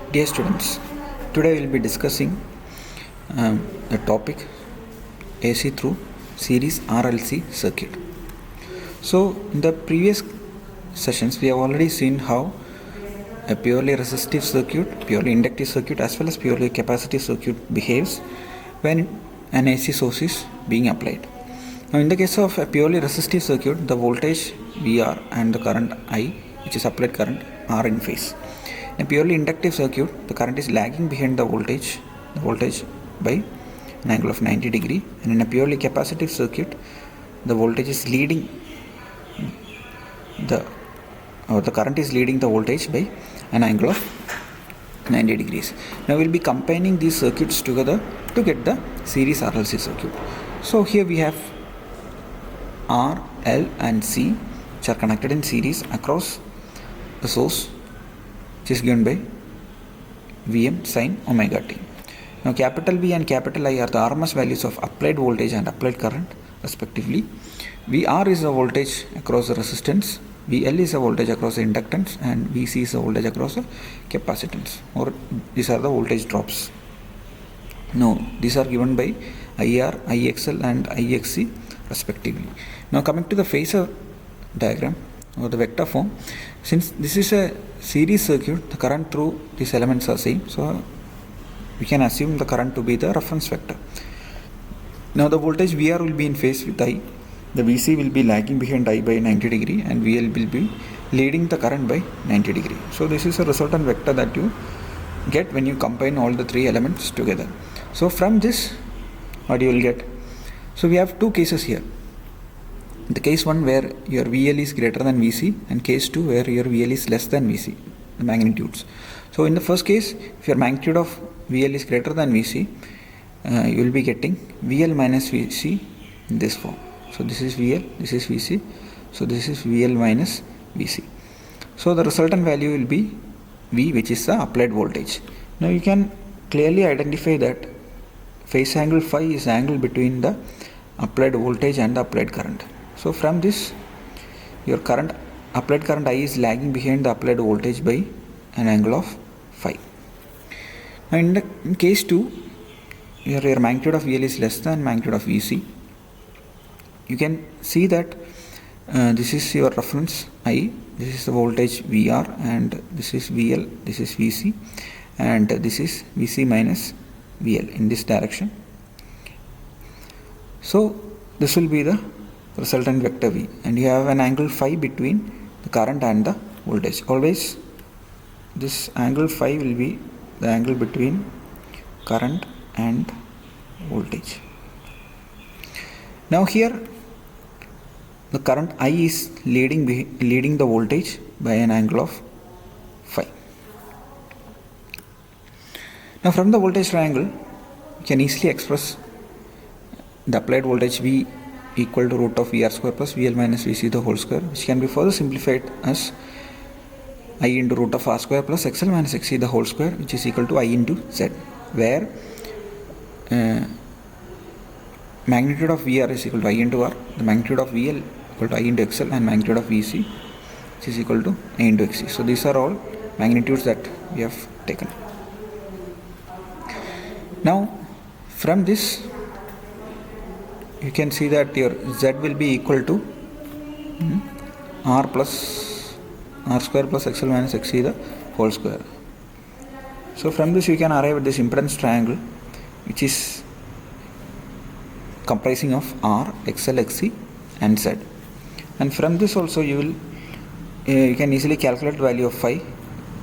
Dear students, today we will be discussing the topic AC through series RLC circuit. So, in the previous sessions, we have already seen how a purely resistive circuit, purely inductive circuit, as well as purely capacitive circuit behaves when an AC source is being applied. Now, in the case of a purely resistive circuit, the voltage VR and the current I, which is applied current, are in phase. In a purely inductive circuit, the current is lagging behind the voltage by an angle of 90 degree, and in a purely capacitive circuit, the voltage is leading the current is leading the voltage by an angle of 90 degrees. Now we'll be combining these circuits together to get the series RLC circuit. So here we have R, L and C which are connected in series across the source, which is given by Vm sin omega t. Now capital V and capital I are the RMS values of applied voltage and applied current respectively. VR is the voltage across the resistance, VL is the voltage across the inductance, and VC is the voltage across the capacitance, or these are the voltage drops. Now these are given by IR, IXL and IXC respectively. Now coming to the phasor diagram or the vector form, since this is a series circuit, the current through these elements are same, so we can assume the current to be the reference vector. Now the voltage VR will be in phase with I, the VC will be lagging behind I by 90 degree, and VL will be leading the current by 90 degree. So this is a resultant vector that you get when you combine all the three elements together. So from this, what you will get? So we have two cases here. The case 1 where your VL is greater than VC, and case 2 where your VL is less than VC, the magnitudes. So in the first case, if your magnitude of VL is greater than VC, you will be getting VL minus VC in this form. So this is VL, this is VC, so this is VL minus VC. So the resultant value will be V, which is the applied voltage. Now you can clearly identify that phase angle phi is the angle between the applied voltage and the applied current. So from this, your applied current I is lagging behind the applied voltage by an angle of phi. Now in case 2, your magnitude of VL is less than magnitude of VC. You can see that this is your reference I, this is the voltage VR, and this is VL, this is VC, and this is VC minus VL in this direction. So this will be the resultant vector V, and you have an angle phi between the current and the voltage. Always this angle phi will be the angle between current and voltage. Now here the current I is leading the voltage by an angle of phi. Now from the voltage triangle, you can easily express the applied voltage V equal to root of VR square plus VL minus VC the whole square, which can be further simplified as I into root of R square plus XL minus XC the whole square, which is equal to I into Z, where magnitude of VR is equal to I into R, the magnitude of VL equal to I into XL, and magnitude of VC, which is equal to I into XC. So these are all magnitudes that we have taken. Now from this, you can see that your Z will be equal to R square plus XL minus XC the whole square. So from this you can arrive at this impedance triangle, which is comprising of R, XL, XC and Z. And from this also you can easily calculate the value of phi,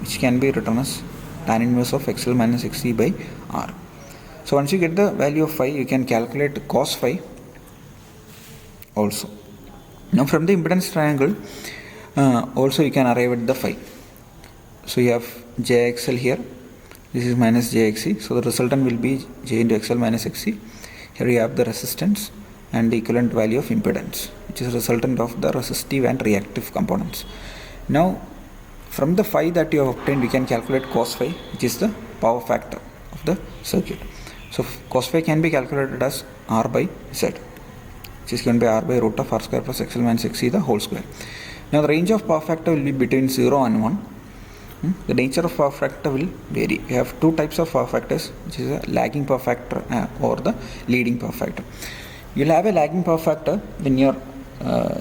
which can be written as tan inverse of XL minus XC by R. So once you get the value of phi, you can calculate cos phi also. Now from the impedance triangle also you can arrive at the phi. So you have JXL here, this is minus JXC, so the resultant will be J into XL minus XC. Here you have the resistance and the equivalent value of impedance, which is resultant of the resistive and reactive components. Now from the phi that you have obtained, you can calculate cos phi, which is the power factor of the circuit. So cos phi can be calculated as R by Z, which is given by R by root of R square plus XL minus XC the whole square. Now the range of power factor will be between 0 and 1, The nature of power factor will vary. We have two types of power factors, which is a lagging power factor or the leading power factor. You'll have a lagging power factor when your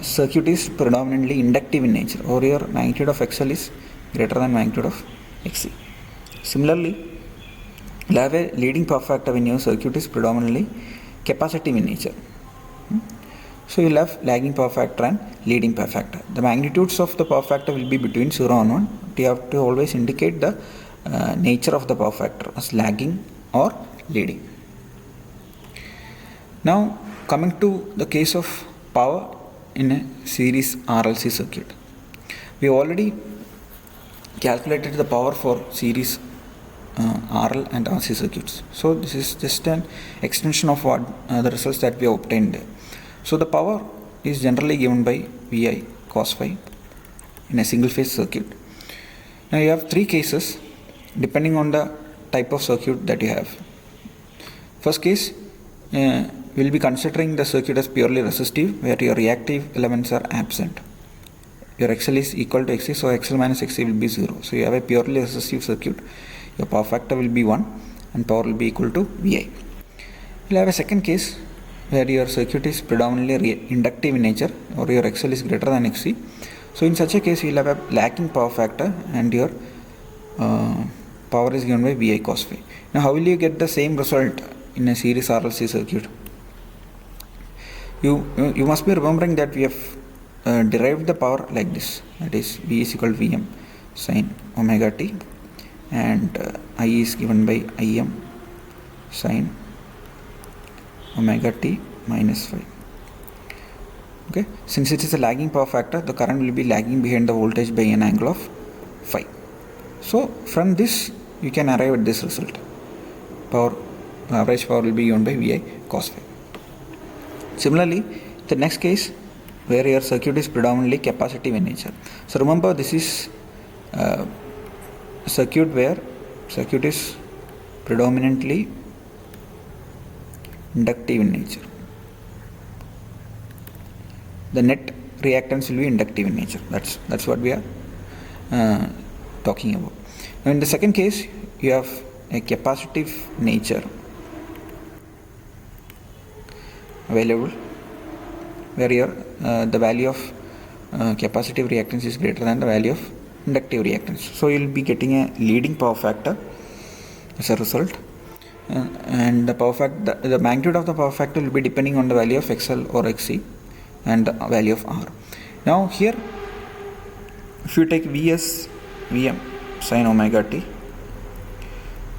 circuit is predominantly inductive in nature, or your magnitude of XL is greater than magnitude of XC. Similarly, you'll have a leading power factor when your circuit is predominantly capacitive in nature. So you'll have lagging power factor and leading power factor. The magnitudes of the power factor will be between 0 and 1. You have to always indicate the nature of the power factor as lagging or leading. Now coming to the case of power in a series RLC circuit. We already calculated the power for series RL and RC circuits. So this is just an extension of what the results that we have obtained there. So the power is generally given by VI cos phi in a single phase circuit. Now you have three cases depending on the type of circuit that you have. First case, we will be considering the circuit as purely resistive, where your reactive elements are absent. Your XL is equal to XC, so XL minus XC will be 0. So you have a purely resistive circuit. Your power factor will be 1 and power will be equal to VI. You will have a second case where your circuit is predominantly inductive in nature, or your XL is greater than XC. So in such a case, you will have a lagging power factor and your power is given by VI cos phi. Now how will you get the same result in a series RLC circuit? You must be remembering that we have derived the power like this, that is V is equal to Vm sin omega t, and I is given by Im sin omega t minus phi. Okay, since it is a lagging power factor, the current will be lagging behind the voltage by an angle of phi. So from this you can arrive at this result. Average power will be given by VI cos phi. Similarly, the next case where your circuit is predominantly capacitive in nature. So remember, this is a circuit where circuit is predominantly inductive in nature. The net reactance will be inductive in nature. That's what we are talking about. Now in the second case, you have a capacitive nature available, where your the value of capacitive reactance is greater than the value of inductive reactance. So you will be getting a leading power factor as a result, and the magnitude of the power factor will be depending on the value of XL or XC and the value of R. Now here, if you take Vs Vm sin omega t,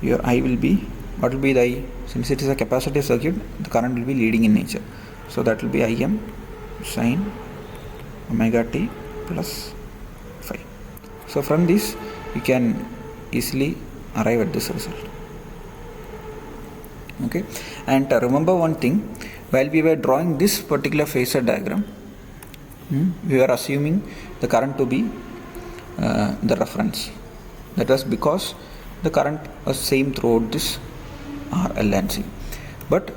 your I will be, what will be the I? Since it is a capacitive circuit, the current will be leading in nature. So that will be Im sin omega t plus phi. So from this you can easily arrive at this result. Okay, and remember one thing, while we were drawing this particular phasor diagram, we were assuming the current to be the reference. That was because the current was same throughout this R, L and C. But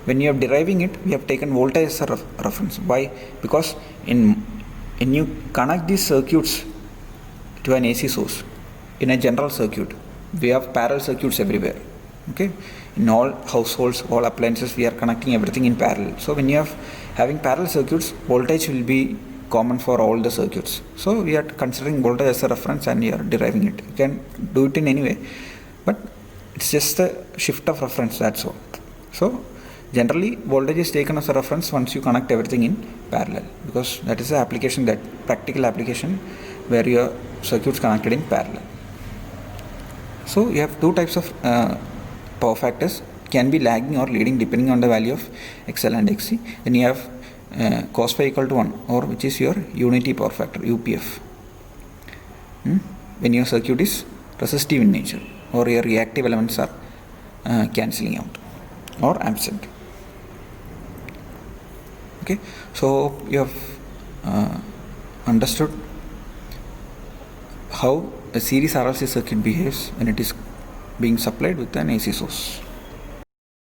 when you are deriving it, we have taken voltage as a reference. Why? Because when you connect these circuits to an AC source in a general circuit, we have parallel circuits everywhere. Okay, in all households, all appliances, we are connecting everything in parallel. So when you are having parallel circuits, voltage will be common for all the circuits. So we are considering voltage as a reference and we are deriving it. You can do it in any way, but it's just a shift of reference, that's all. So generally voltage is taken as a reference once you connect everything in parallel, because that is the application, that practical application where your circuits connected in parallel. So you have two types of power factors, can be lagging or leading depending on the value of XL and XC. Then you have cos phi equal to 1, or which is your unity power factor, UPF, when your circuit is resistive in nature or your reactive elements are cancelling out or absent. Okay, so you have understood how a series RLC circuit behaves when it is being supplied with an AC source.